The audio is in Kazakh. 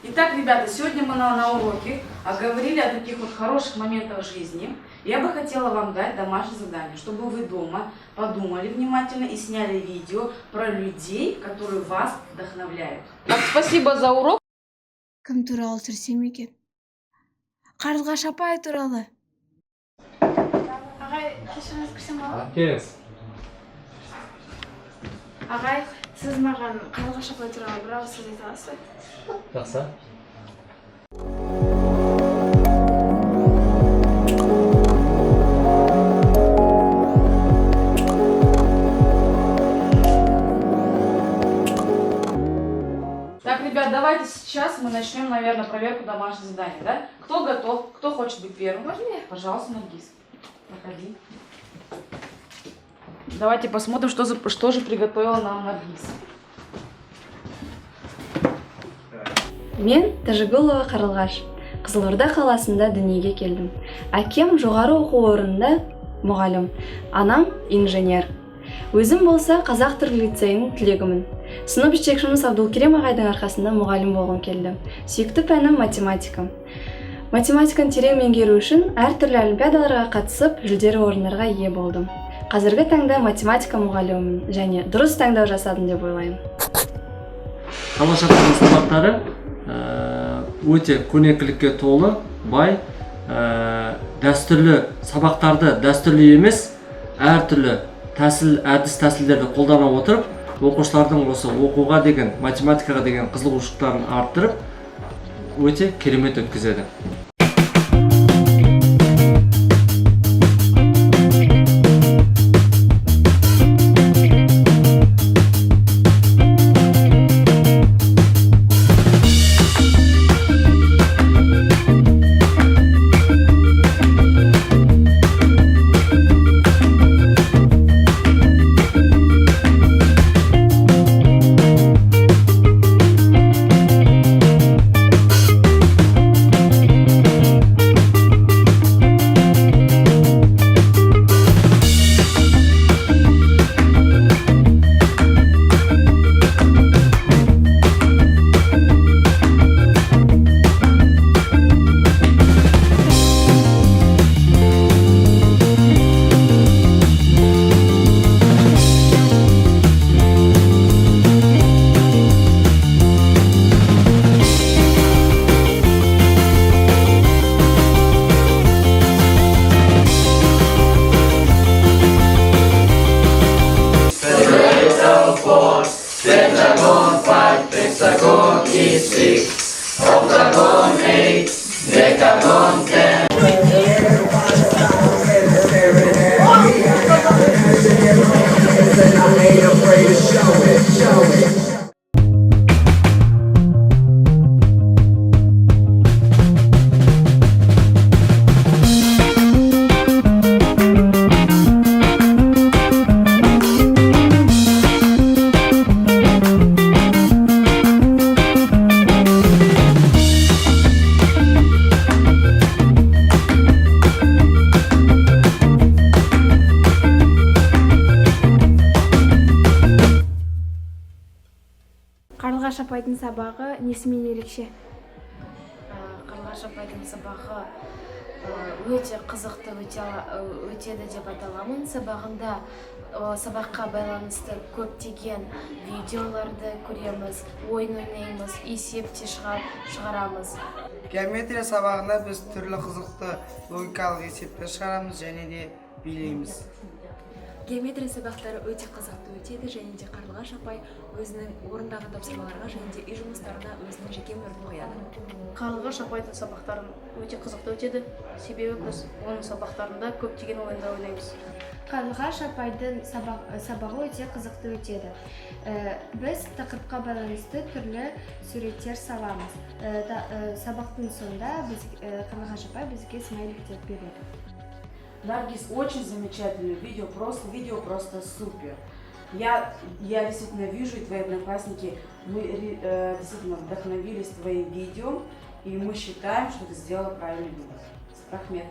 Итак, ребята, сегодня мы на уроке говорили о таких вот хороших моментах жизни. Я бы хотела вам дать домашнее задание, чтобы вы дома подумали внимательно и сняли видео про людей, которые вас вдохновляют. Так, спасибо за урок. Кім туралы түсірсем екен? Қарлығаш апай туралы. Ағай, кешіріңіз кірсем болады? Кез. Ағай, сіз маған Қарлығаш апай туралы бір ауыз сөз айта аласыз ба? Жақсы. Так, ребят, давайте сейчас мы начнем, наверное, проверку домашнего задания, да? Кто готов? Кто хочет быть первым? Можно я? Пожалуйста, Наргиз. Проходи. Давайте посмотрим, что же приготовила нам Наргиз. Мен Тажигулова Қарлығаш. Қызылорда қаласында дүниеге келдім. Әкем жоғары оқу орнында мұғалім, анам инженер. Өзім болса Қазақ Түрік лицейінің түлегімін. Сынып жетекшіміз Абдулкерем ағайдың арқасында мұғалім болғым келді. Сүйікті пәнім математика. Математиканы терең меңгеру үшін әртүрлі олимпиадаларға қатысып, жүлделі орындарға ие болдым. Қазіргі таңда математика мұғалімімін және дұрыс таңдау жасадым деп ойлаймын. Қарлығаш апайдың сабақтары өте көрнекілікке толы, бай, дәстүрлі сабақтарды дәстүрлі емес, әртүрлі әдіс тәсілдерді қолдана отырып, оқушылардың осы оқуға деген, математикаға деген қызығушылықтарын арттырып, өте керемет өткізеді. Pentagon 5, hexagon E6, octagon 8, decagon 10. Қарлығаш апайдың сабағы несімен ерекше? Қарлығаш апайдың сабағы өте қызықты өтеді деп айта аламын. Сабаққа байланысты көптеген видеоларды көреміз, ойын ойнаймыз, есепте шығарамыз. Геометрия сабағында біз түрлі қызықты логикалық есептер шығарамыз және де билейміз. Геометрия сабақтары өте қызықты өтеді және де Қарлығаш апай өзінің орындаған тапсырмаларға және де үй жұмыстарына өзінің жеке мөрін қояды. Қарлығаш апайдың сабақтары өте қызықты өтеді, себебі біз оның сабақтарында көптеген ойындар ойнаймыз. Қарлығаш апайдың сабағы өте қызықты өтеді. Біз тақырыпқа байланысты түрлі суреттер саламыз. Сабақтың соңында Қарлығаш апай бізге смайликтер береді. Наргиз, очень замечательное видео просто супер. Я действительно вижу, и твои одноклассники, мы действительно вдохновились твоим видео, и мы считаем, что ты сделала правильный выбор. Рахмет.